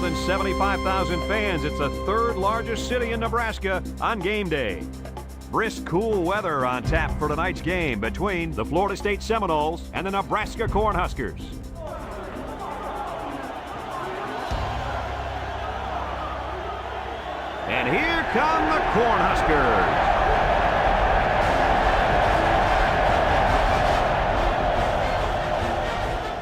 than 75,000 fans. It's the third largest city in Nebraska on game day. Brisk, cool weather on tap for tonight's game between the Florida State Seminoles and the Nebraska Cornhuskers. And here come the Cornhuskers.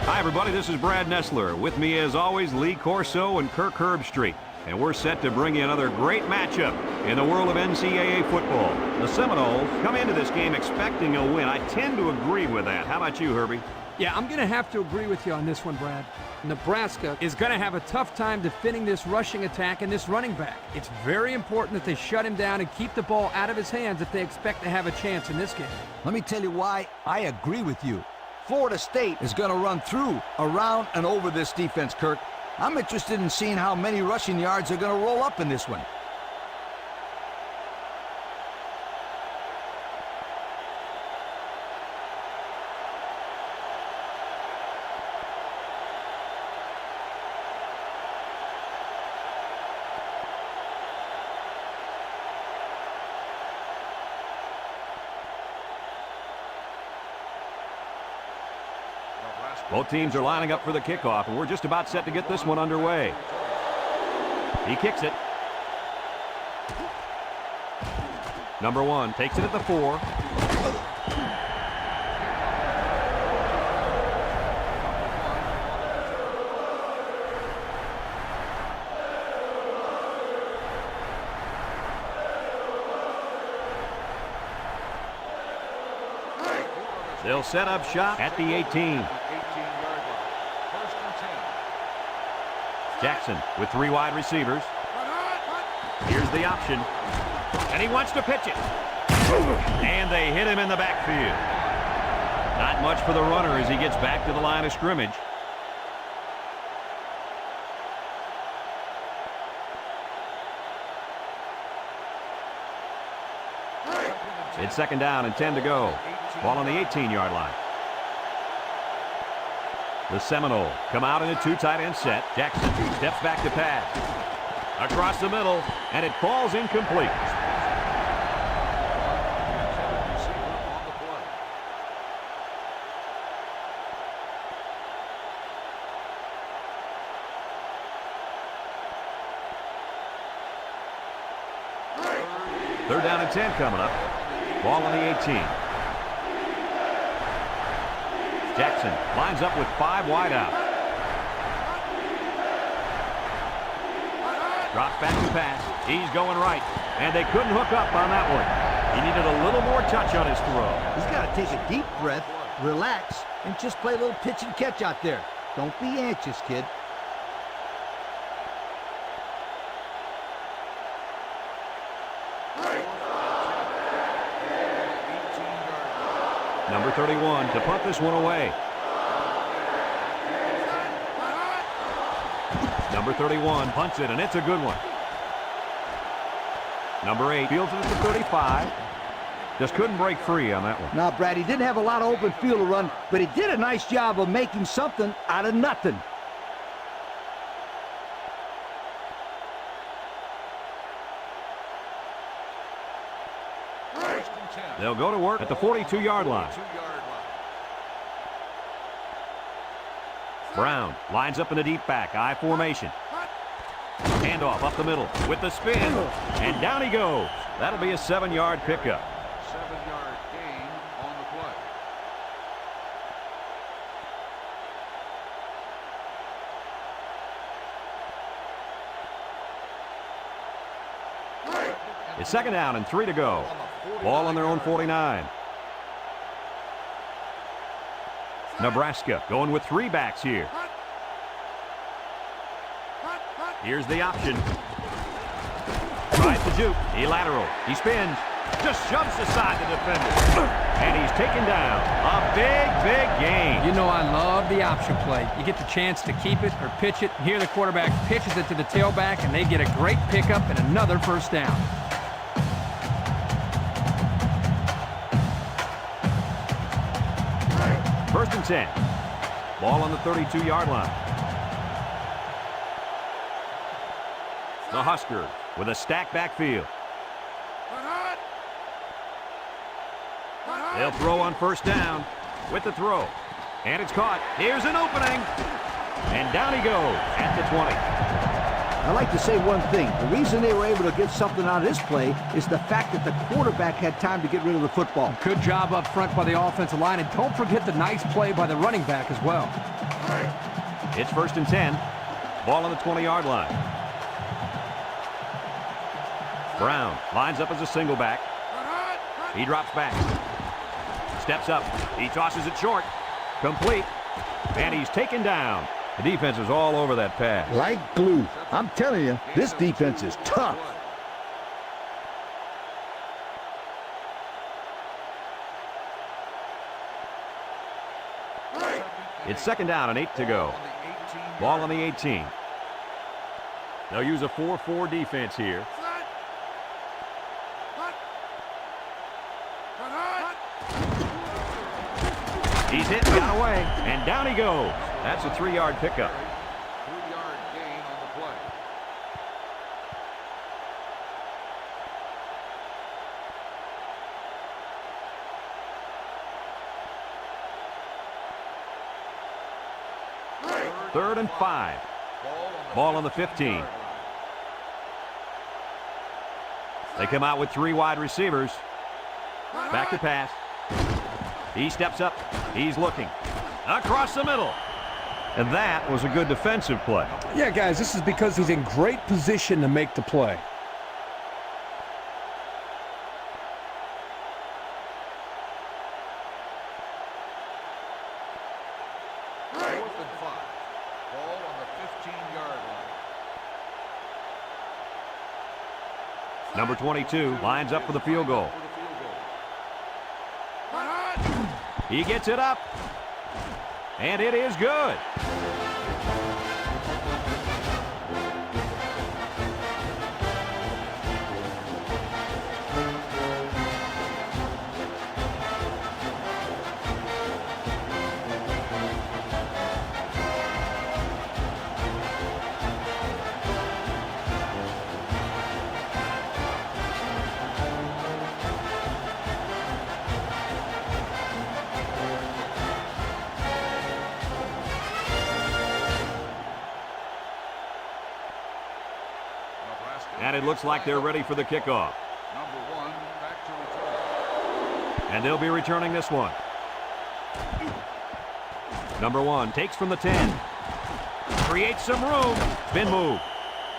Hi, everybody. This is Brad Nessler. With me, as always, Lee Corso and Kirk Herbstreit. And we're set to bring you another great matchup in the world of NCAA football. The Seminoles come into this game expecting a win. I tend to agree with that. How about you, Herbie? Yeah, I'm going to have to agree with you on this one, Brad. Nebraska is going to have a tough time defending this rushing attack and this running back. It's very important that they shut him down and keep the ball out of his hands if they expect to have a chance in this game. Let me tell you why I agree with you. Florida State is going to run through, around, and over this defense, Kirk. I'm interested in seeing how many rushing yards are going to roll up in this one. Both teams are lining up for the kickoff, and we're just about set to get this one underway. He kicks it. Number 1 takes it at the 4. They'll set up shop at the 18. Jackson with 3 wide receivers. Here's the option. And he wants to pitch it. And they hit him in the backfield. Not much for the runner as he gets back to the line of scrimmage. It's 2nd down and 10 to go. Ball on the 18-yard line. The Seminoles come out in a 2 tight end set. Jackson steps back to pass. Across the middle, and it falls incomplete. Third down and 10 coming up. Ball on the 18. Jackson lines up with 5 wide out. Drops back to pass. He's going right. And they couldn't hook up on that one. He needed a little more touch on his throw. He's got to take a deep breath, relax, and just play a little pitch and catch out there. Don't be anxious, kid. Number 31 to punt this one away. Number 31 punts it, and it's a good one. Number 8 fields it at the 35. Just couldn't break free on that one. Now, Brad, he didn't have a lot of open field to run, but he did a nice job of making something out of nothing. They'll go to work at the 42-yard line. Brown lines up in the deep back, I formation. Handoff up the middle with the spin, and down he goes. That'll be a 7-yard pickup. 7-yard gain on the play. It's 2nd down and 3 to go. Ball on their own 49. Nebraska going with 3 backs here. Here's the option. Tries to juke. He lateral. He spins. Just shoves aside the defender. And he's taken down. A big, big gain. You know I love the option play. You get the chance to keep it or pitch it. Here the quarterback pitches it to the tailback, and they get a great pickup and another 1st down. First and 10. Ball on the 32-yard line. The Huskers with a stacked backfield. They'll throw on first down with the throw. And it's caught. Here's an opening. And down he goes at the 20. I'd like to say one thing. The reason they were able to get something out of this play is the fact that the quarterback had time to get rid of the football. Good job up front by the offensive line, and don't forget the nice play by the running back as well. It's 1st and 10. Ball on the 20-yard line. Brown lines up as a single back. He drops back. Steps up. He tosses it short. Complete. And he's taken down. The defense is all over that pass. Like glue. I'm telling you, this defense is tough. It's 2nd down and 8 to go. Ball on the 18. They'll use a 4-4 defense here. He's hit and got away, and down he goes. That's a 3-yard pickup. 3-yard gain on the play. Third and 5. Ball on the 15. They come out with 3 wide receivers. Back to pass. He steps up. He's looking. Across the middle. And that was a good defensive play. Yeah, guys, this is because he's in great position to make the play. Fourth and 5. Ball on the 15-yard line. Number 22 lines up for the field goal. He gets it up. And it is good. And it looks like they're ready for the kickoff. Number 1 back to return. And they'll be returning this one. Number 1 takes from the 10. Creates some room. Spin move.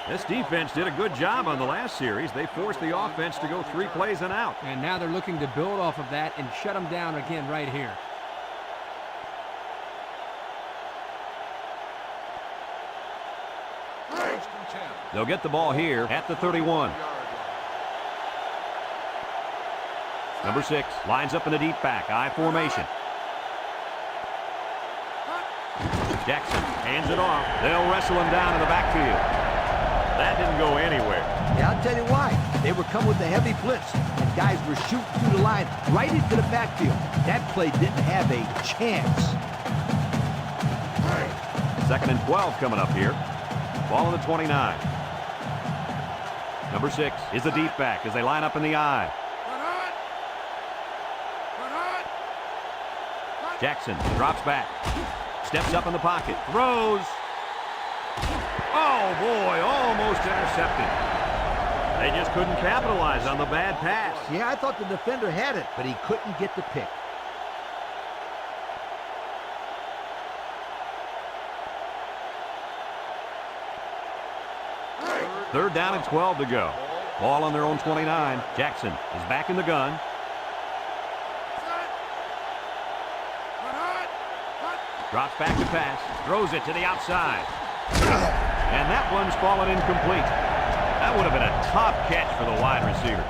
This defense did a good job on the last series. They forced the offense to go 3 plays and out. And now they're looking to build off of that and shut them down again right here. They'll get the ball here at the 31. Number 6 lines up in a deep back, I formation. Jackson hands it off. They'll wrestle him down in the backfield. That didn't go anywhere. Yeah, I'll tell you why. They were coming with a heavy blitz, and guys were shooting through the line right into the backfield. That play didn't have a chance. 2nd and 12 coming up here. Ball on the 29. Number 6 is the deep back as they line up in the I. Jackson drops back. Steps up in the pocket. Throws. Oh, boy, almost intercepted. They just couldn't capitalize on the bad pass. Yeah, I thought the defender had it, but he couldn't get the pick. Third down and 12 to go. Ball on their own 29. Jackson is back in the gun. Drops back to pass. Throws it to the outside. And that one's fallen incomplete. That would have been a top catch for the wide receiver.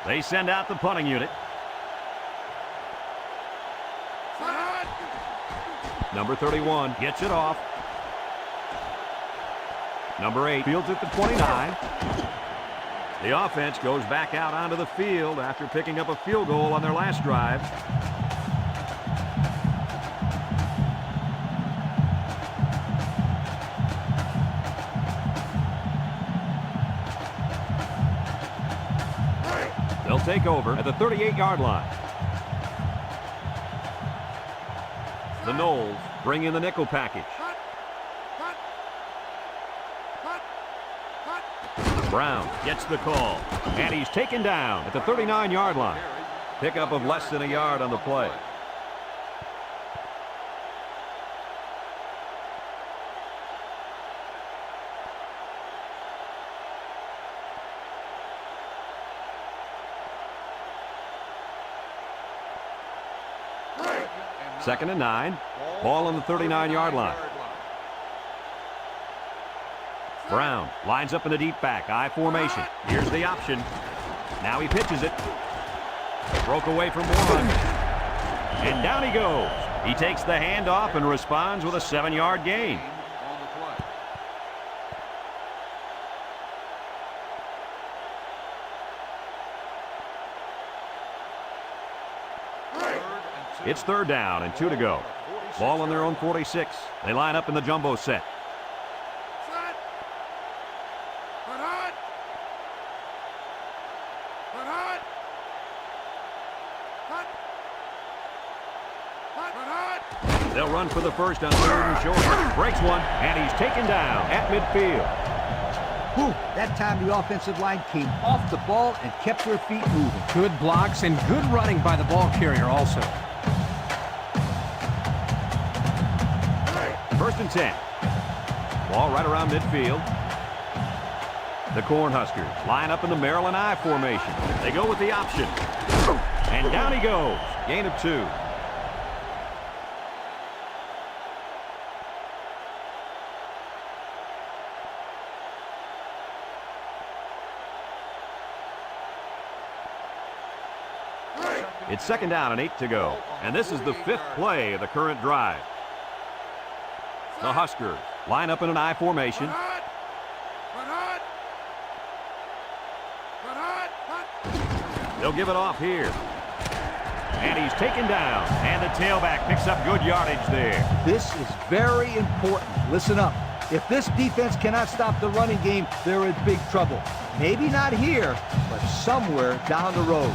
They send out the punting unit. Number 31 gets it off. Number 8 fields at the 29. The offense goes back out onto the field after picking up a field goal on their last drive. They'll take over at the 38-yard line. The Noles bring in the nickel package. Brown gets the call, and he's taken down at the 39-yard line. Pickup of less than a yard on the play. Second and 9. Ball on the 39-yard line. Brown lines up in the deep back, I formation. Here's the option. Now he pitches it. Broke away from one. And down he goes. He takes the handoff and responds with a 7-yard gain. It's third down and 2 to go. Ball on their own 46. They line up in the jumbo set. They'll run for the first on third and short. Breaks one, and he's taken down at midfield. Whew, that time the offensive line came off the ball and kept their feet moving. Good blocks and good running by the ball carrier also. First and 10. Ball right around midfield. The Cornhuskers line up in the Maryland I formation. They go with the option. And down he goes. Gain of 2. It's second down and 8 to go. And this is the 5th play of the current drive. The Huskers line up in an I formation. They'll give it off here. And he's taken down. And the tailback picks up good yardage there. This is very important. Listen up. If this defense cannot stop the running game, they're in big trouble. Maybe not here, but somewhere down the road.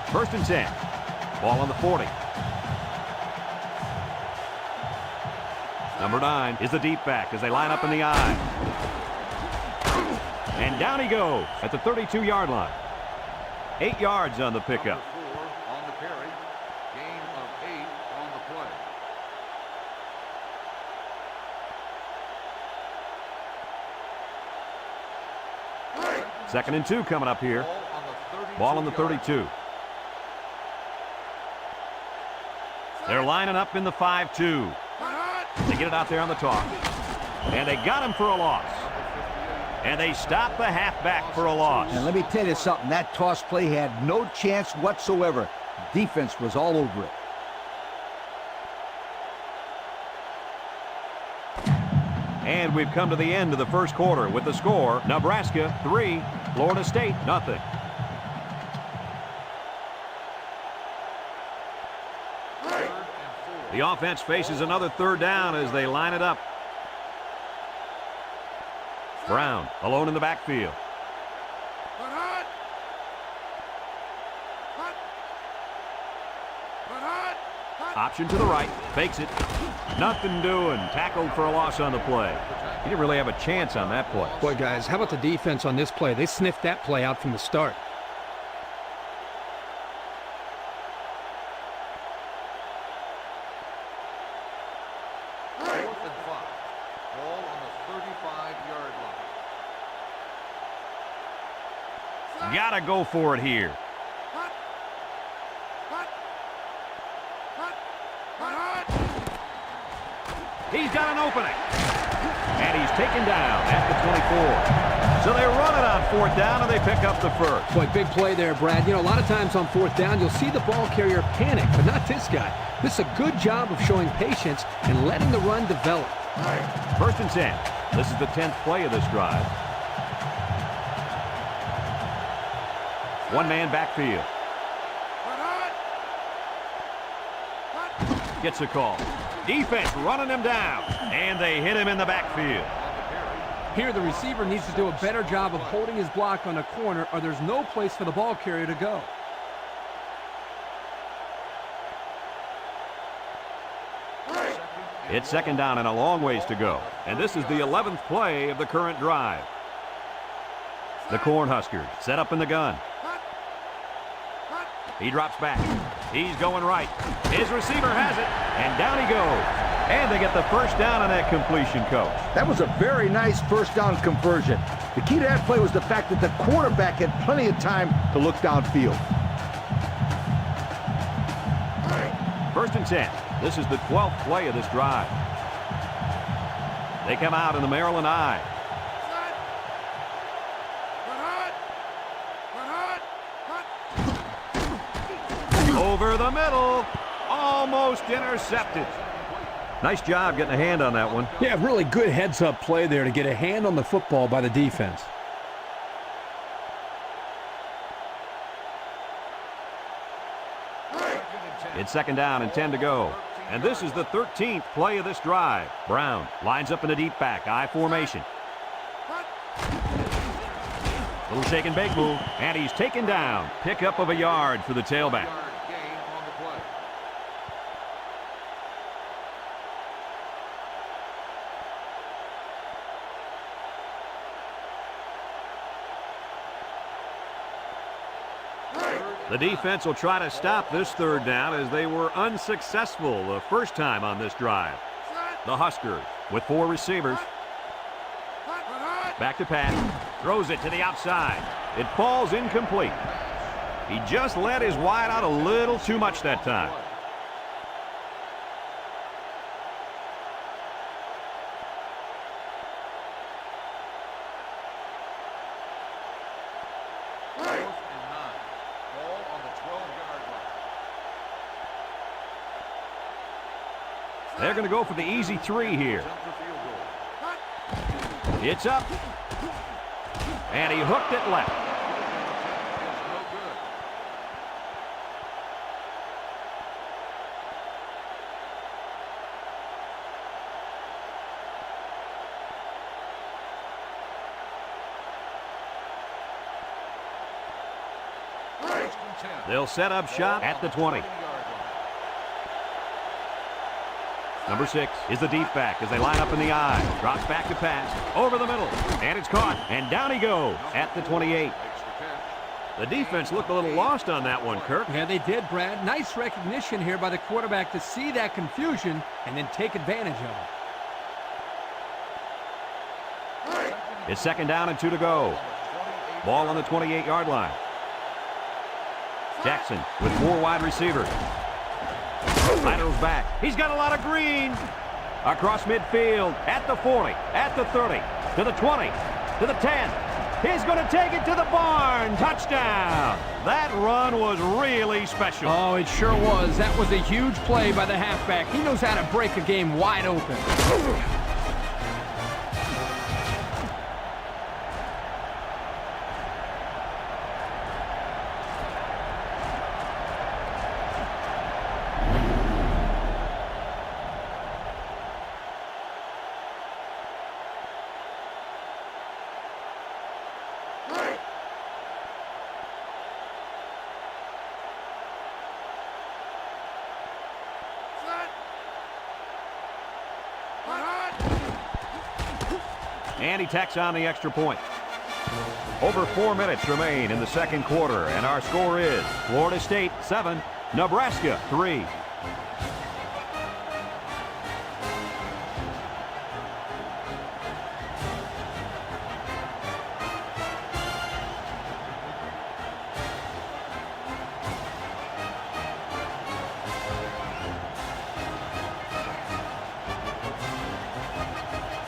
First and 10. Ball on the 40. Number 9 is the deep back as they line up in the I. And down he goes at the 32-yard line. 8 yards on the pickup. On the carry. Gain of 8 on the play. Second and 2 coming up here. Ball on the 32. They're lining up in the 5-2. They get it out there on the toss. And they got him for a loss. And they stop the halfback for a loss. And let me tell you something. That toss play had no chance whatsoever. Defense was all over it. And we've come to the end of the first quarter with the score, Nebraska 3, Florida State 0. The offense faces another third down as they line it up. Brown alone in the backfield. Option to the right, fakes it. Nothing doing. Tackled for a loss on the play. He didn't really have a chance on that play. Boy, guys, how about the defense on this play? They sniffed that play out from the start. Gotta go for it here. He's got an opening. And he's taken down at the 24. So they run it on 4th down, and they pick up the first. Boy, big play there, Brad. You know, a lot of times on 4th down, you'll see the ball carrier panic, but not this guy. This is a good job of showing patience and letting the run develop. 1st and 10. This is the 10th play of this drive. One-man backfield. Gets a call. Defense running him down, and they hit him in the backfield. Here, the receiver needs to do a better job of holding his block on the corner, or there's no place for the ball carrier to go. It's 2nd down and a long ways to go. And this is the 11th play of the current drive. The Cornhuskers set up in the gun. He drops back. He's going right. His receiver has it, and down he goes. And they get the 1st down on that completion, Coach. That was a very nice 1st down conversion. The key to that play was the fact that the quarterback had plenty of time to look downfield. 1st and 10. This is the 12th play of this drive. They come out in the Maryland I. Over the middle. Almost intercepted. Nice job getting a hand on that one. Yeah, really good heads-up play there to get a hand on the football by the defense. It's 2nd down and 10 to go. And this is the 13th play of this drive. Brown lines up in a deep back, I formation. Little shake and bake move, and he's taken down. Pickup of a yard for the tailback. The defense will try to stop this 3rd down as they were unsuccessful the first time on this drive. The Huskers with 4 receivers. Back to pass. Throws it to the outside. It falls incomplete. He just let his wide out a little too much that time. They're going to go for the easy 3 here. It's up. And he hooked it left. They'll set up shop at the 20. Number 6 is the deep back as they line up in the I. Drops back to pass. Over the middle. And it's caught. And down he goes at the 28. The defense looked a little lost on that one, Kirk. Yeah, they did, Brad. Nice recognition here by the quarterback to see that confusion and then take advantage of it. It's 2nd down and 2 to go. Ball on the 28-yard line. Jackson with 4 wide receivers. Laterals back. He's got a lot of green. Across midfield, at the 40, at the 30, to the 20, to the 10. He's going to take it to the barn. Touchdown. That run was really special. Oh, it sure was. That was a huge play by the halfback. He knows how to break a game wide open. And he tacks on the extra point. Over 4 minutes remain in the 2nd quarter, and our score is Florida State 7, Nebraska 3.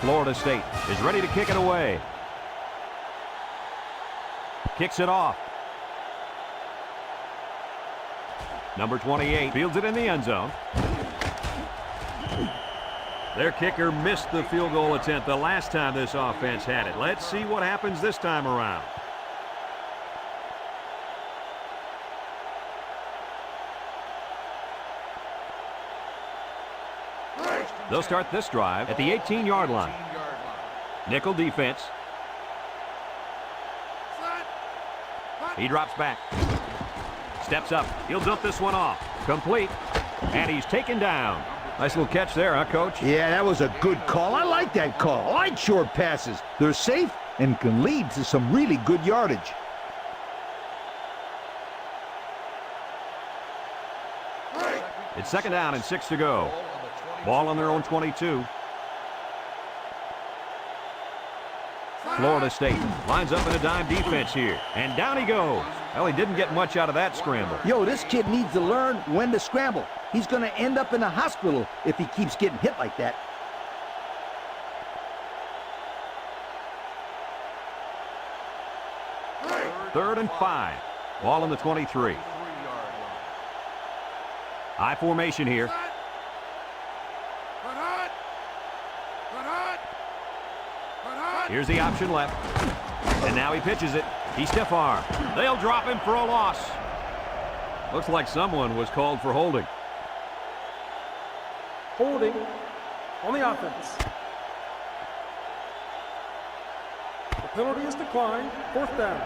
Florida State is ready to kick it away. kicks it off. Number 28 fields it in the end zone. Their kicker missed the field goal attempt the last time this offense had it. Let's see what happens this time around. They'll start this drive at the 18-yard line. Nickel defense. He drops back. Steps up. He'll dump this one off. Complete. And he's taken down. Nice little catch there, huh, Coach? Yeah, that was a good call. I like that call. I like short passes. They're safe and can lead to some really good yardage. It's second down and 6 to go. Ball on their own 22. Florida State lines up in a dime defense here. And down he goes. Well, he didn't get much out of that scramble. Yo, this kid needs to learn when to scramble. He's going to end up in the hospital if he keeps getting hit like that. Third and 5. Ball on the 23. High formation here. Here's the option left. And now he pitches it. He's stiff arm. They'll drop him for a loss. Looks like someone was called for holding. Holding on the offense. The penalty is declined. Fourth down.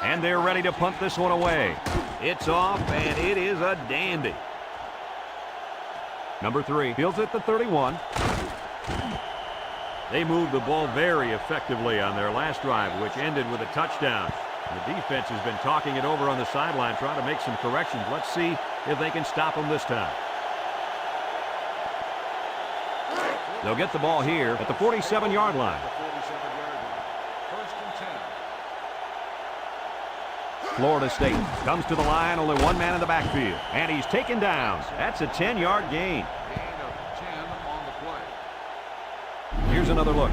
And they're ready to punt this one away. It's off, and it is a dandy. Number 3 fields at the 31. They moved the ball very effectively on their last drive, which ended with a touchdown. The defense has been talking it over on the sideline, trying to make some corrections. Let's see if they can stop them this time. They'll get the ball here at the 47-yard line. Florida State comes to the line, only one man in the backfield, and he's taken down. That's a 10-yard gain. Gain of 10 on the play. Here's another look.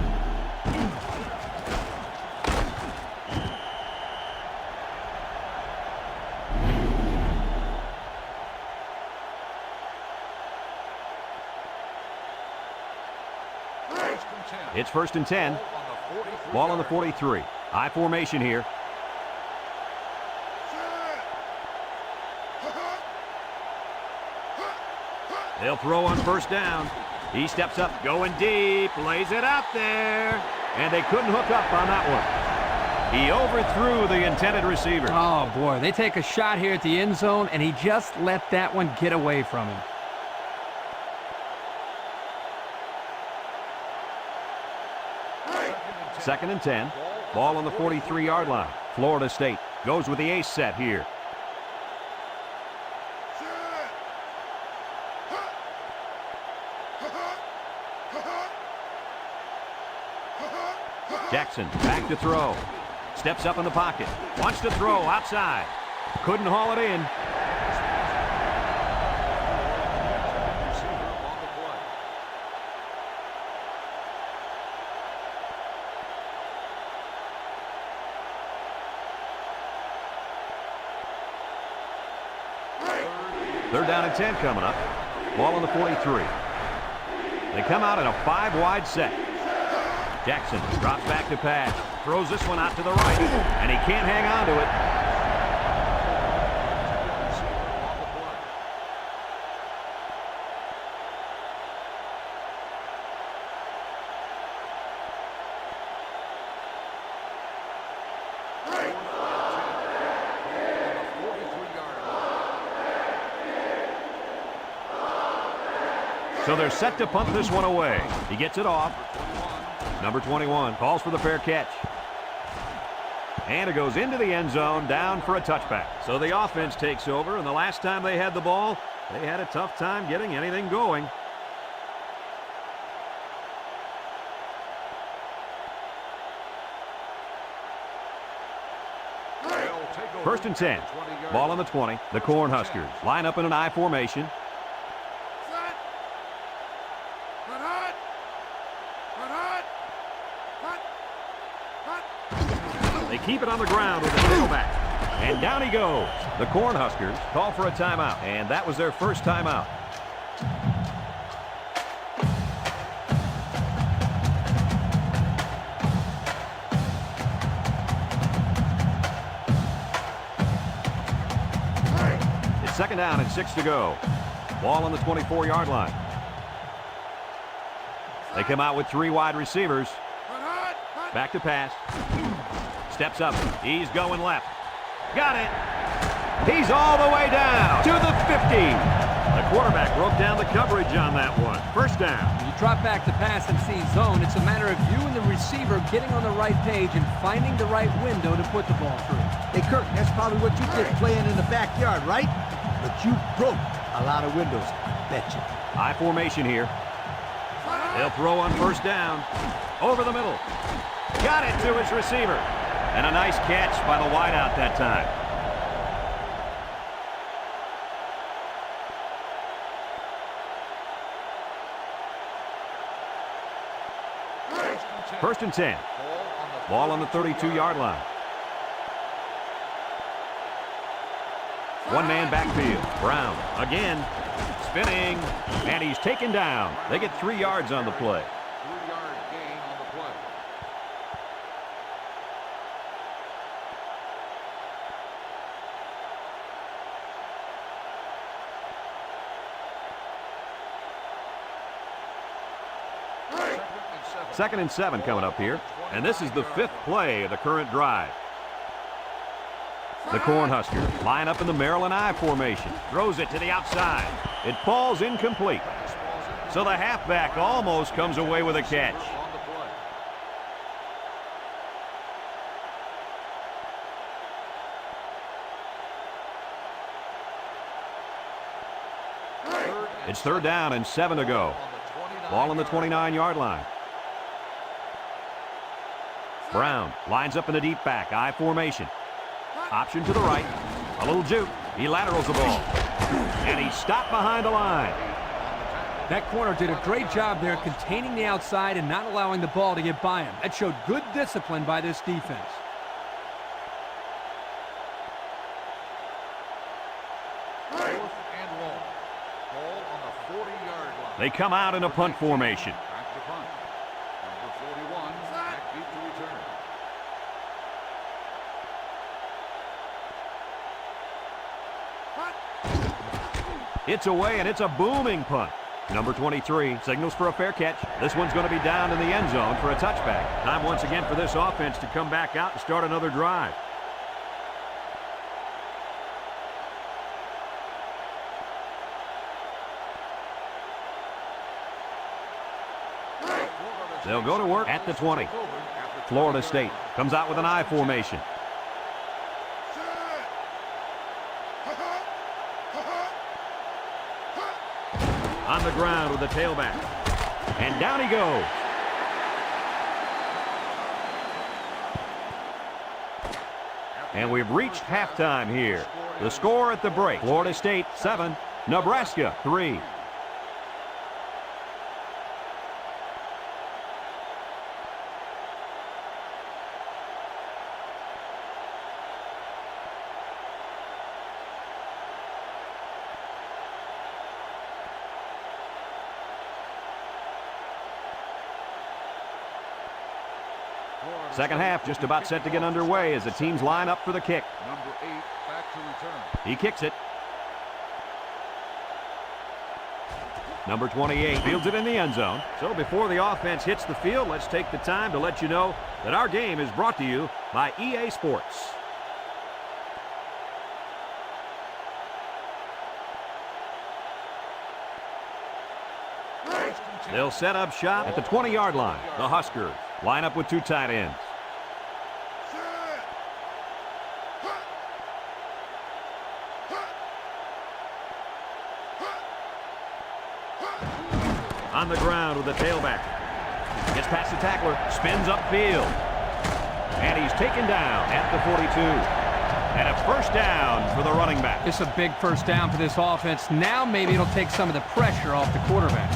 It's first and 10. Ball on the 43. High formation here. They'll throw on first down. He steps up, going deep, lays it out there. And they couldn't hook up on that one. He overthrew the intended receiver. Oh, boy. They take a shot here at the end zone, and he just let that one get away from him. Second and 10. Ball on the 43-yard line. Florida State goes with the ace set here. Jackson back to throw. Steps up in the pocket. Wants to throw outside. Couldn't haul it in. Third down and 10 coming up. Ball on the 43. They come out in a 5-wide set. Jackson drops back to pass. Throws this one out to the right. And he can't hang on to it. So they're set to punt this one away. He gets it off. Number 21 calls for the fair catch. And it goes into the end zone, down for a touchback. So the offense takes over, and the last time they had the ball, they had a tough time getting anything going. First and 10. Ball on the 20. The Cornhuskers line up in an I formation. They keep it on the ground with the tailback. And down he goes. The Cornhuskers call for a timeout, and that was their first timeout. It's second down and 6 to go. Ball on the 24-yard line. They come out with 3 wide receivers. Back to pass. Steps up. He's going left. Got it. He's all the way down to the 50. The quarterback broke down the coverage on that one. First down. When you drop back to pass and see zone, it's a matter of you and the receiver getting on the right page and finding the right window to put the ball through. Hey, Kirk, that's probably what you did playing in the backyard, right? But you broke a lot of windows, betcha. I formation here. They'll throw on first down. Over the middle. Got it to his receiver. And a nice catch by the wideout that time. First and 10. Ball on the 32-yard line. One-man backfield. Brown again. Spinning. And he's taken down. They get 3 yards on the play. 3-yard gain on the play. Second and 7 coming up here. And this is the 5th play of the current drive. The Cornhuskers line up in the Maryland I formation. Throws it to the outside. It falls incomplete. So the halfback almost comes away with a catch. It's third down and 7 to go. Ball on the 29-yard line. Brown lines up in the deep back, I formation. Option to the right. A little juke. He laterals the ball. And he's stopped behind the line. That corner did a great job there containing the outside and not allowing the ball to get by him. That showed good discipline by this defense. They come out in a punt formation. Back to punt. Number 41, back deep to return. It's away, and it's a booming punt. Number 23 signals for a fair catch. This one's going to be down in the end zone for a touchback. Time once again for this offense to come back out and start another drive. They'll go to work at the 20. Florida State comes out with an I formation. On the ground with the tailback. And down he goes. And we've reached halftime here. The score at the break, Florida State 7, Nebraska 3. Second half just about set to get underway as the teams line up for the kick. Number 8 back to return. He kicks it. Number 28 fields it in the end zone. So before the offense hits the field, let's take the time to let you know that our game is brought to you by EA Sports. They'll set up shop at the 20-yard line. The Huskers line up with 2 tight ends. On the ground with the tailback. Gets past the tackler, spins upfield. And he's taken down at the 42. And a first down for the running back. It's a big first down for this offense. Now maybe it'll take some of the pressure off the quarterback.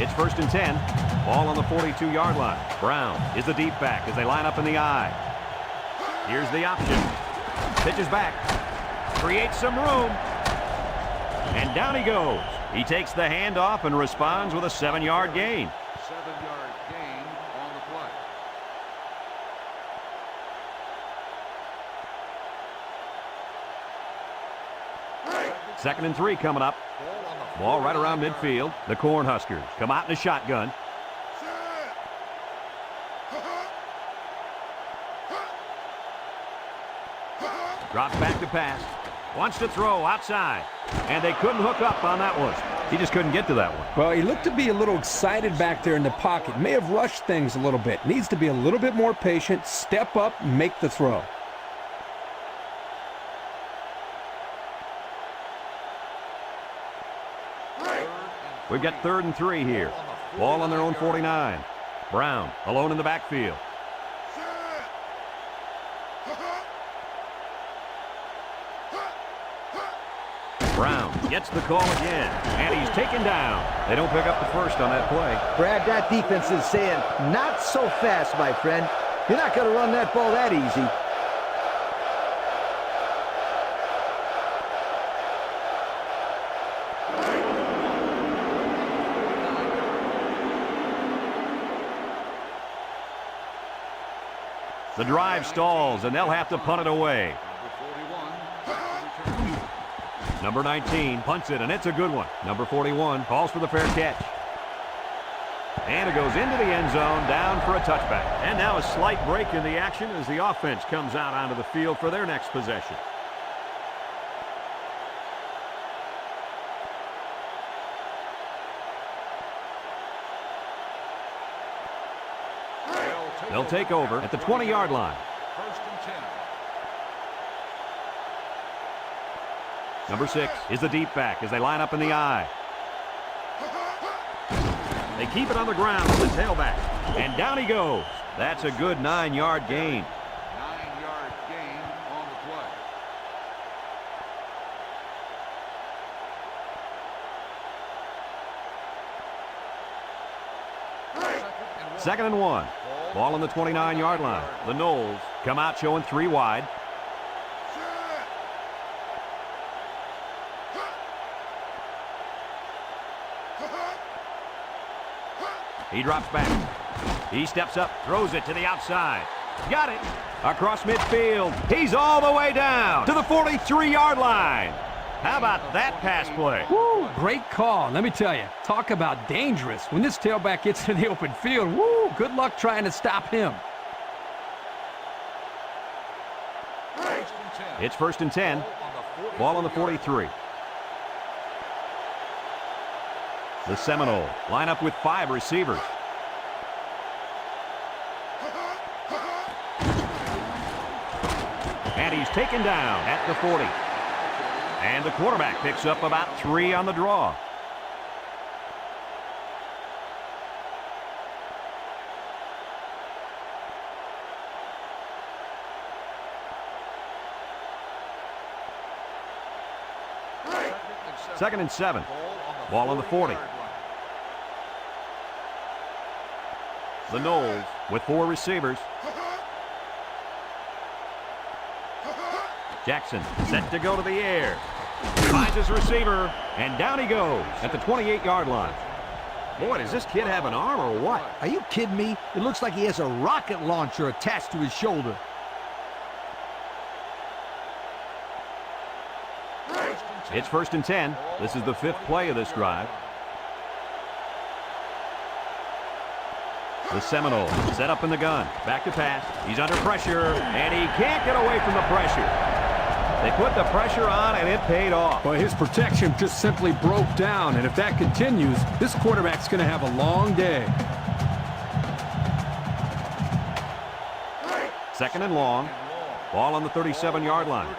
It's 1st and 10. Ball on the 42-yard line. Brown is the deep back as they line up in the I. Here's the option. Pitches back. Creates some room. And down he goes. He takes the handoff and responds with a 7-yard gain. 7-yard gain on the play. 2nd and 3 coming up. Ball right around midfield. The Cornhuskers come out in a shotgun. Drops back to pass. Wants to throw outside. And they couldn't hook up on that one. He just couldn't get to that one. Well, he looked to be a little excited back there in the pocket. May have rushed things a little bit. Needs to be a little bit more patient, step up, make the throw. We've got 3rd and 3 here. Ball on their own 49. Brown alone in the backfield. Brown gets the call again, and he's taken down. They don't pick up the first on that play. Brad, that defense is saying, not so fast, my friend. You're not going to run that ball that easy. The drive stalls, and they'll have to punt it away. Number 19 punts it, and it's a good one. Number 41 calls for the fair catch. And it goes into the end zone, down for a touchback. And now a slight break in the action as the offense comes out onto the field for their next possession. They'll take over at the 20-yard line. 1st and 10. Number 6 is the deep back as they line up in the I. They keep it on the ground with the tailback. And down he goes. That's a good 9-yard gain. 9-yard gain on the play. 2nd and 1. Ball on the 29-yard line. The Noles come out showing 3 wide. He drops back. He steps up, throws it to the outside. Got it. Across midfield. He's all the way down to the 43-yard line. How about that pass play? Woo, great call. Let me tell you, talk about dangerous. When this tailback gets to the open field, woo, good luck trying to stop him. It's 1st and 10. Ball on the 43. The Seminoles line up with 5 receivers. And he's taken down at the 40. And the quarterback picks up about 3 on the draw. Second and 7. Ball on the 40. The Noles with 4 receivers. Jackson set to go to the air. Finds his receiver, and down he goes at the 28-yard line. Boy, does this kid have an arm or what? Are you kidding me? It looks like he has a rocket launcher attached to his shoulder. It's 1st and 10. This is the 5th play of this drive. The Seminoles set up in the gun. Back to pass. He's under pressure, and he can't get away from the pressure. They put the pressure on, and it paid off. Well, his protection just simply broke down, and if that continues, this quarterback's going to have a long day. 2nd and long. Ball on the 37-yard line.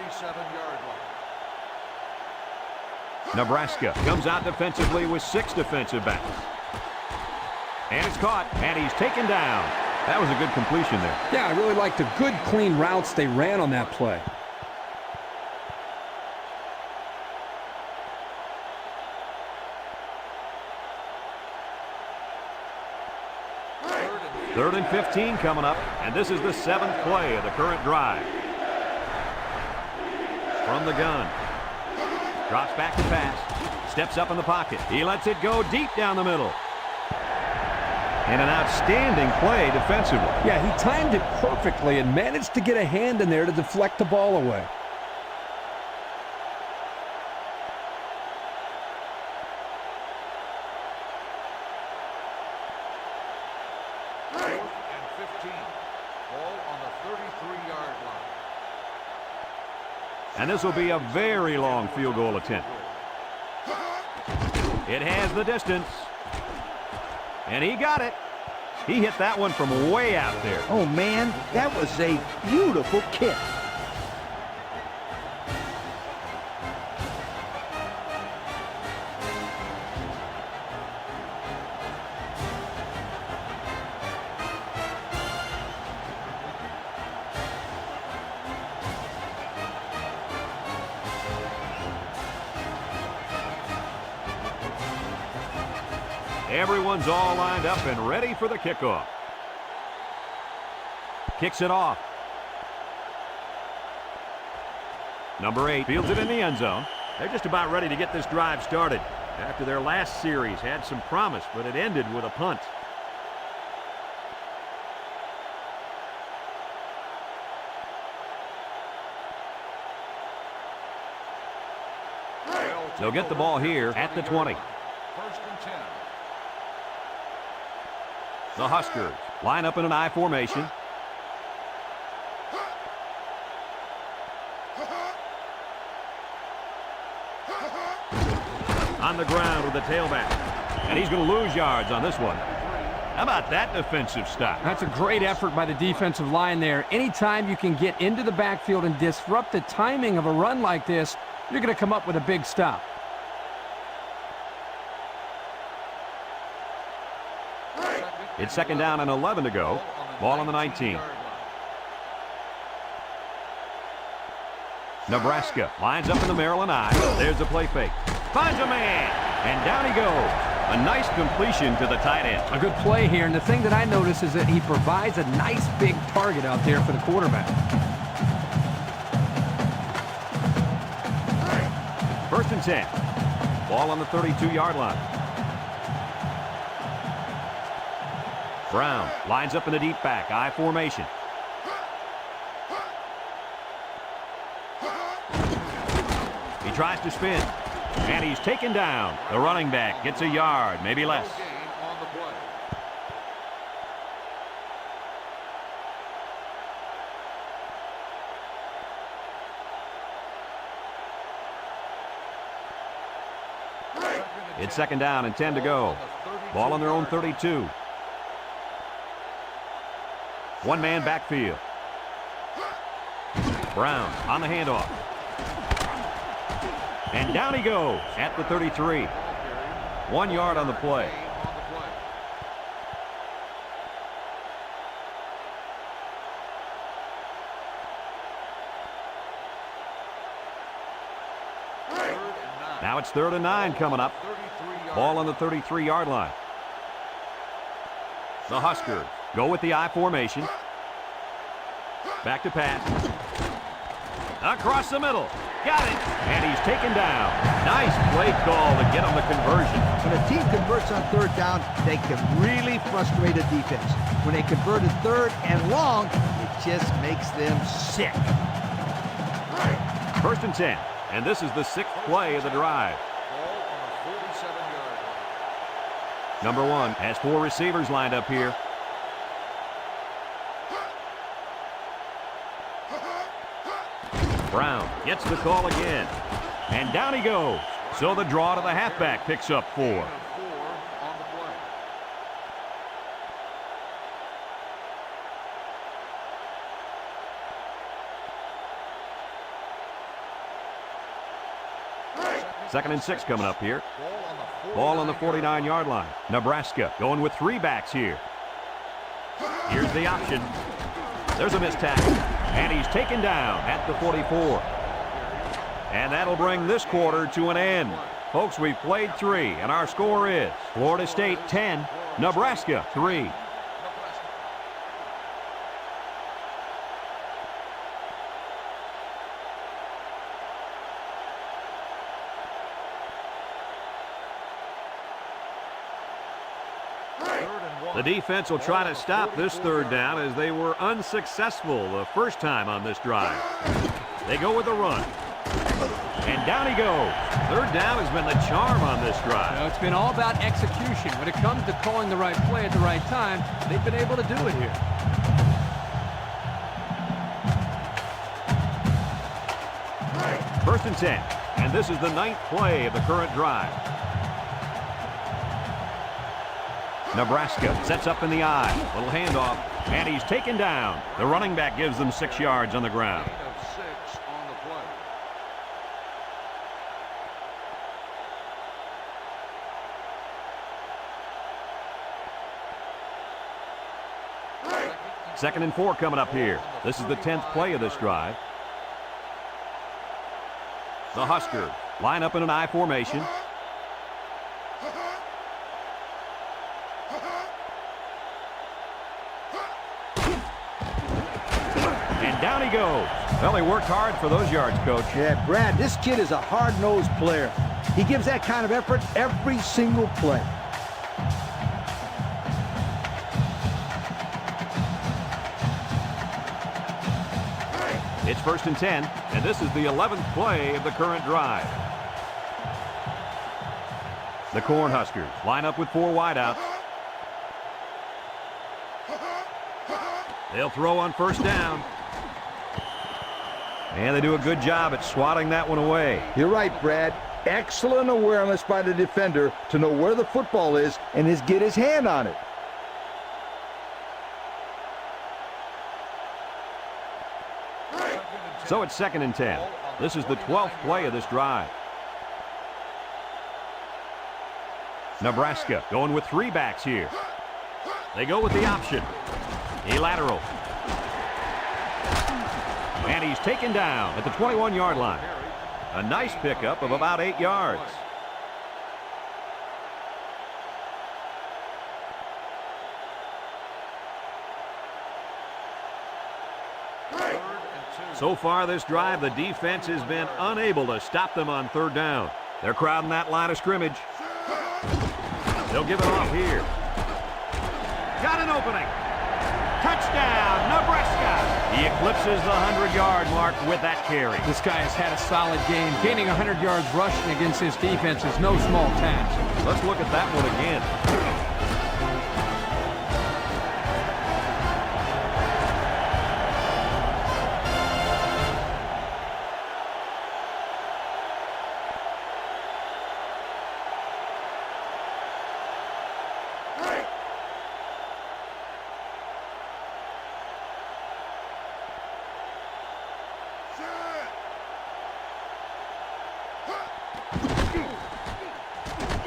Nebraska comes out defensively with 6 defensive backs. And it's caught, and he's taken down. That was a good completion there. Yeah, I really liked the good, clean routes they ran on that play. Third and 15 coming up, and this is the 7th play of the current drive. From the gun. Drops back to pass. Steps up in the pocket. He lets it go deep down the middle. And an outstanding play defensively. Yeah, he timed it perfectly and managed to get a hand in there to deflect the ball away. And this will be a very long field goal attempt. It has the distance. And he got it. He hit that one from way out there. Oh, man, that was a beautiful kick. Everyone's all lined up and ready for the kickoff. Kicks it off. Number 8 fields it in the end zone. They're just about ready to get this drive started. After their last series had some promise, but it ended with a punt. They'll get the ball here at the 20. First and 10. The Huskers line up in an I formation. On the ground with the tailback. And he's going to lose yards on this one. How about that defensive stop? That's a great effort by the defensive line there. Anytime you can get into the backfield and disrupt the timing of a run like this, you're going to come up with a big stop. It's second down and 11 to go. Ball on the 19. Nebraska lines up in the Maryland I. There's the play fake. Finds a man, and down he goes. A nice completion to the tight end. A good play here, and the thing that I notice is that he provides a nice big target out there for the quarterback. First and 10. Ball on the 32-yard line. Brown lines up in the deep back, I formation. He tries to spin, and he's taken down. The running back gets a yard, maybe less. It's second down and 10 to go. Ball on their own 32. One-man backfield. Brown on the handoff. And down he goes at the 33. 1 yard on the play. Now it's 3rd and 9 coming up. Ball on the 33-yard line. The Huskers go with the I formation. Back to pass. Across the middle. Got it. And he's taken down. Nice play call to get him the conversion. When a team converts on 3rd down, they can really frustrate a defense. When they converted 3rd and long, it just makes them sick. First and 10. And this is the 6th play of the drive. Ball on the 47-yard line. Number 1 has 4 receivers lined up here. Brown gets the call again. And down he goes. So the draw to the halfback picks up 4. 4 on the play. 2nd and 6 coming up here. Ball on the 49-yard line. Nebraska going with 3 backs here. Here's the option. There's a missed tackle. And he's taken down at the 44. And that'll bring this quarter to an end. Folks, we've played 3, and our score is Florida State 10, Nebraska 3. The defense will try to stop this 3rd down as they were unsuccessful the first time on this drive. They go with the run. And down he goes. 3rd down has been the charm on this drive. You know, it's been all about execution. When it comes to calling the right play at the right time, they've been able to do it here. First and 10. And this is the 9th play of the current drive. Nebraska sets up in the eye. Little handoff. And he's taken down. The running back gives them 6 yards on the ground. Gain of 6 on the play. Second and 4 coming up here. This is the 10th play of this drive. The Huskers line up in an I formation. And down he goes. Well, he worked hard for those yards, Coach. Yeah, Brad, this kid is a hard-nosed player. He gives that kind of effort every single play. It's 1st and 10, and this is the 11th play of the current drive. The Cornhuskers line up with 4 wideouts. They'll throw on 1st down. And they do a good job at swatting that one away. You're right, Brad. Excellent awareness by the defender to know where the football is and get his hand on it. So it's 2nd and 10. This is the 12th play of this drive. Nebraska going with 3 backs here. They go with the option. A lateral. And he's taken down at the 21-yard line. A nice pickup of about 8 yards. So far this drive, the defense has been unable to stop them on 3rd down. They're crowding that line of scrimmage. They'll give it off here. Got an opening. Touchdown, Nebraska. He eclipses the 100-yard mark with that carry. This guy has had a solid game. Gaining 100 yards rushing against his defense is no small task. Let's look at that one again.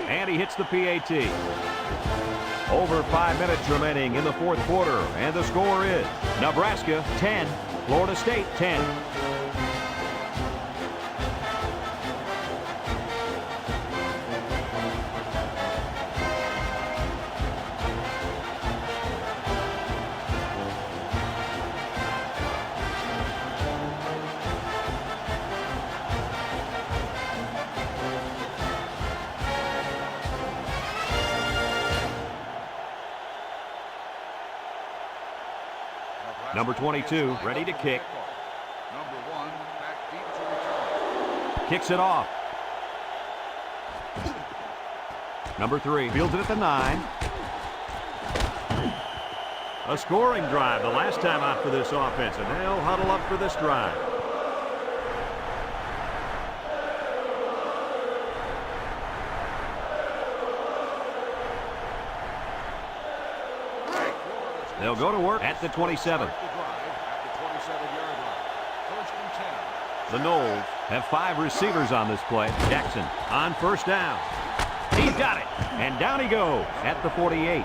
And he hits the PAT. Over 5 minutes remaining in the 4th quarter, and the score is Nebraska 10, Florida State 10. Number 22, ready to kick. Number 1, back deep to return. Kicks it off. Number 3, fields it at the 9. A scoring drive the last time out for this offense, and they'll huddle up for this drive. They'll go to work at the 27. The Noles have 5 receivers on this play. Jackson on first down. He's got it. And down he goes at the 48.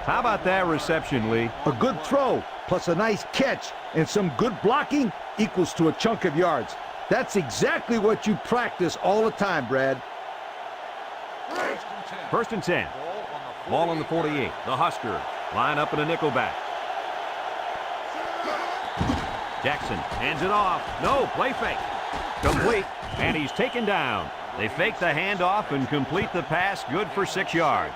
How about that reception, Lee? A good throw, plus a nice catch, and some good blocking equals to a chunk of yards. That's exactly what you practice all the time, Brad. First and 10. Ball on the 48. The Huskers line up in a nickel back. Jackson hands it off. No, play fake. Complete, and he's taken down. They fake the handoff and complete the pass. Good for 6 yards.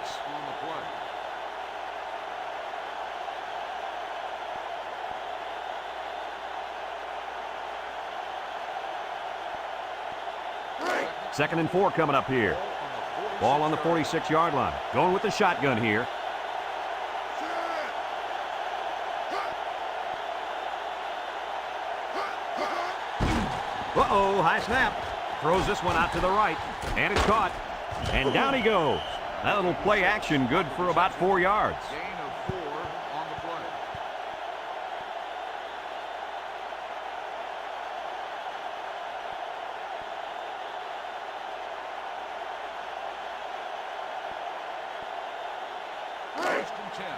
Second and 4 coming up here. Ball on the 46-yard line. Going with the shotgun here. Uh-oh, high snap. Throws this one out to the right. And it's caught. And down he goes. That little play action good for about 4 yards. Gain of 4 on the play.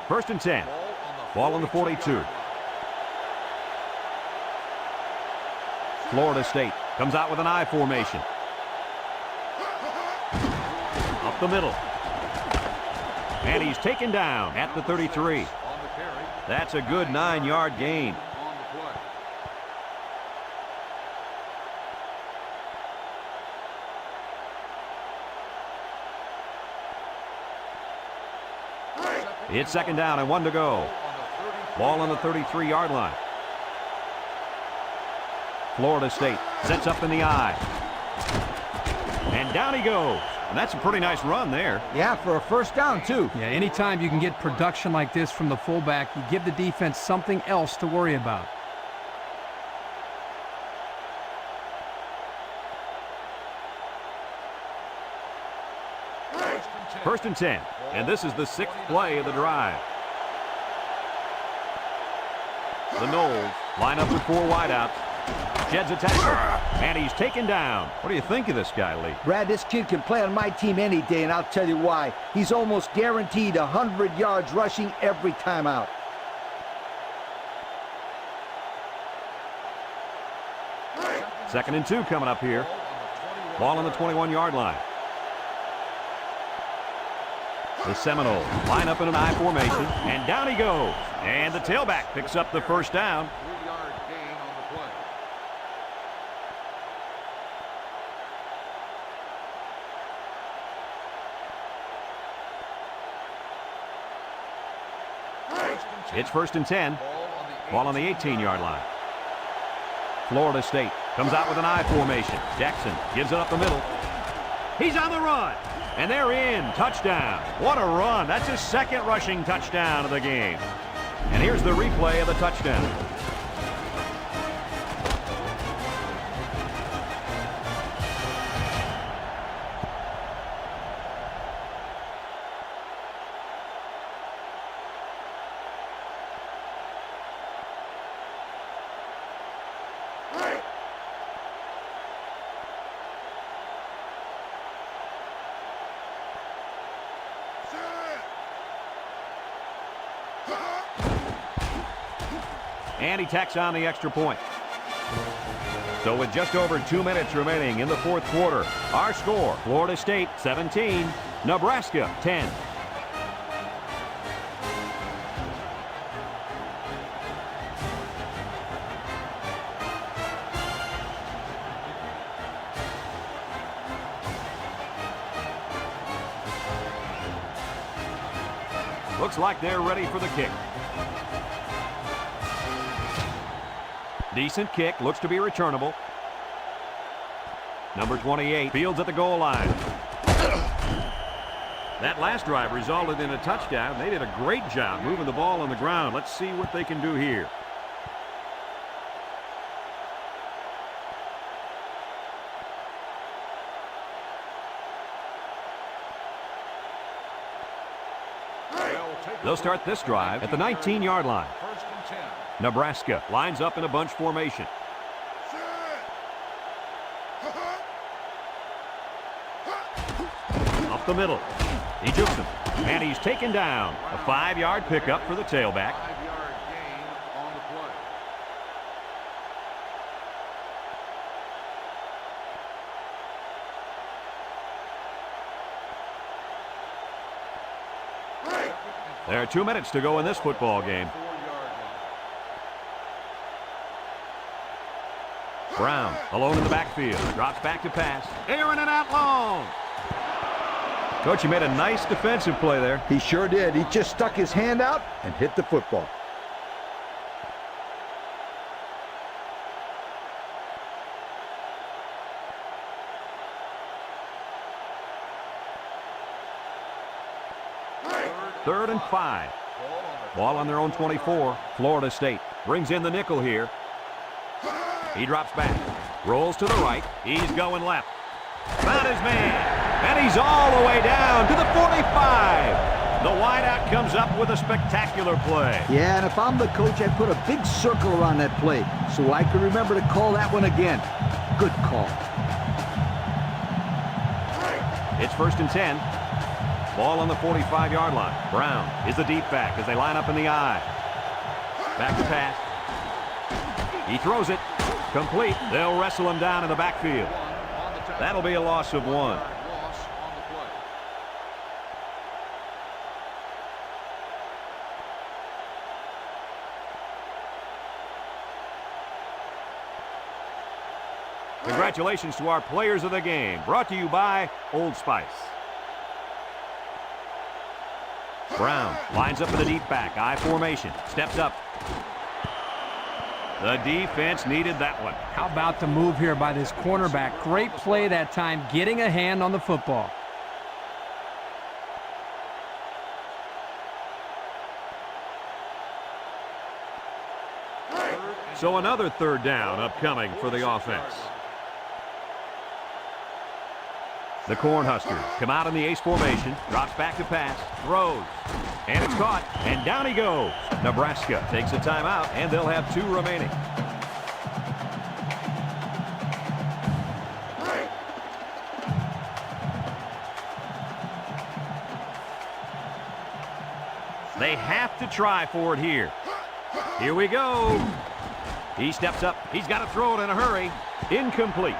First and 10. Ball on the 42. Florida State comes out with an I formation. Up the middle. And he's taken down at the 33. That's a good 9-yard gain. It's second down and 1 to go. Ball on the 33-yard line. Florida State sets up in the I. And down he goes. And that's a pretty nice run there. Yeah, for a first down, too. Yeah, anytime you can get production like this from the fullback, you give the defense something else to worry about. First and 10. And this is the 6th play of the drive. The Noles line up with 4 wideouts. Jed's a tackle. And he's taken down. What do you think of this guy, Lee? Brad, this kid can play on my team any day, and I'll tell you why. He's almost guaranteed 100 yards rushing every time out. Second and 2 coming up here. Ball on the 21-yard line. The Seminoles line up in an I formation, and down he goes. And the tailback picks up the first down. 3-yard gain on the play. It's first and 10. Ball on the 18-yard line. Florida State comes out with an I formation. Jackson gives it up the middle. He's on the run. And they're in. Touchdown. What a run. That's his 2nd rushing touchdown of the game. And here's the replay of the touchdown. And he tacks on the extra point. So with just over 2 minutes remaining in the 4th quarter, our score, Florida State 17, Nebraska 10. Looks like they're ready for the kick. Decent kick, looks to be returnable. Number 28 fields at the goal line. That last drive resulted in a touchdown. They did a great job moving the ball on the ground. Let's see what they can do here. They'll start this drive at the 19-yard line. First and 10. Nebraska lines up in a bunch formation. Up the middle. He jukes him. And he's taken down. A 5-yard pickup for the tailback. 5-yard gain on the play. There are 2 minutes to go in this football game. 4-yard line. Brown alone in the backfield. Drops back to pass. Aaron and out long. Coach, you made a nice defensive play there. He sure did. He just stuck his hand out and hit the football. Third and 5. Ball on their own 24. Florida State brings in the nickel here. He drops back. Rolls to the right. He's going left. Found his man. And he's all the way down to the 45. The wideout comes up with a spectacular play. Yeah, and if I'm the coach, I'd put a big circle around that play so I can remember to call that one again. Good call. It's 1st and 10. Ball on the 45-yard line. Brown is the deep back as they line up in the I. Back to pass. He throws it. Complete. They'll wrestle him down in the backfield. That'll be a loss of 1. Loss on the play. Congratulations to our players of the game. Brought to you by Old Spice. Brown lines up in the deep back. I formation. Steps up. The defense needed that one. How about the move here by this cornerback? Great play that time, getting a hand on the football. So another 3rd down upcoming for the offense. The Cornhuskers come out in the ace formation, drops back to pass, throws, and it's caught, and down he goes. Nebraska takes a timeout, and they'll have 2 remaining. They have to try for it here. Here we go. He steps up. He's got to throw it in a hurry. Incomplete.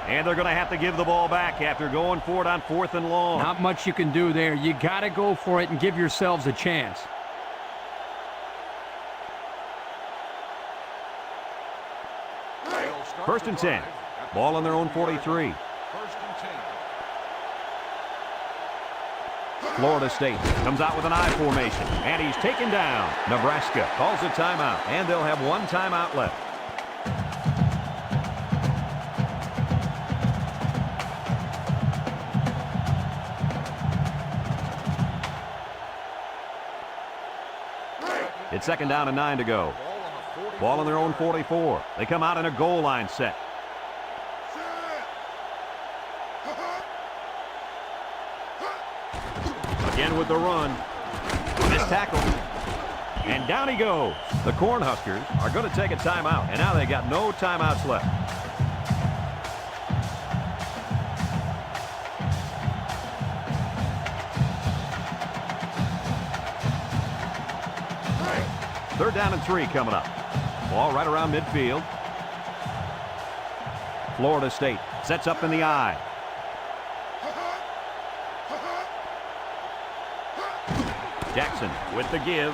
And they're going to have to give the ball back after going for it on 4th and long. Not much you can do there. You got to go for it and give yourselves a chance. First and 10. Ball on their own 43. 1st and 10. Florida State comes out with an I formation, and he's taken down. Nebraska calls a timeout, and they'll have 1 timeout left. It's 2nd down and 9 to go. Ball on their own 44. They come out in a goal line set. Again with the run. Missed tackle. And down he goes. The Cornhuskers are going to take a timeout, and now they got no timeouts left. Third down and 3 coming up. Ball right around midfield. Florida State sets up in the I. Jackson with the give.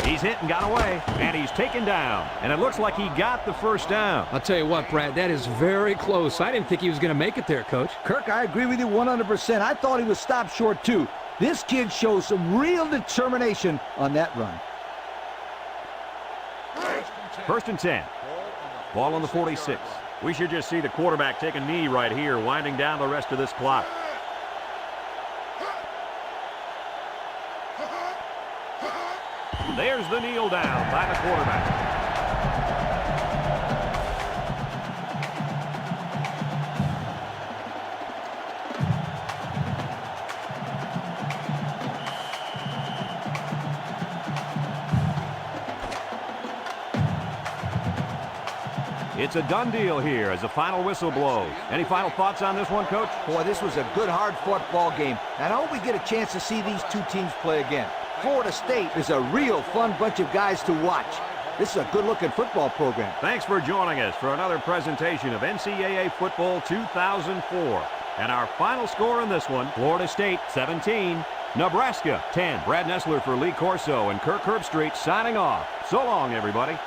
He's hit and got away, and he's taken down. And it looks like he got the 1st down. I'll tell you what, Brad, that is very close. I didn't think he was going to make it there, Coach. Kirk, I agree with you 100%. I thought he was stopped short, too. This kid shows some real determination on that run. 1st and 10. Ball on the 46. We should just see the quarterback take a knee right here, winding down the rest of this clock. There's the kneel down by the quarterback. It's a done deal here as the final whistle blows. Any final thoughts on this one, Coach? Boy, this was a good, hard-fought ball game, and I hope we get a chance to see these two teams play again. Florida State is a real fun bunch of guys to watch. This is a good-looking football program. Thanks for joining us for another presentation of NCAA Football 2004. And our final score in this one, Florida State 17, Nebraska 10. Brad Nessler for Lee Corso and Kirk Herbstreit signing off. So long, everybody.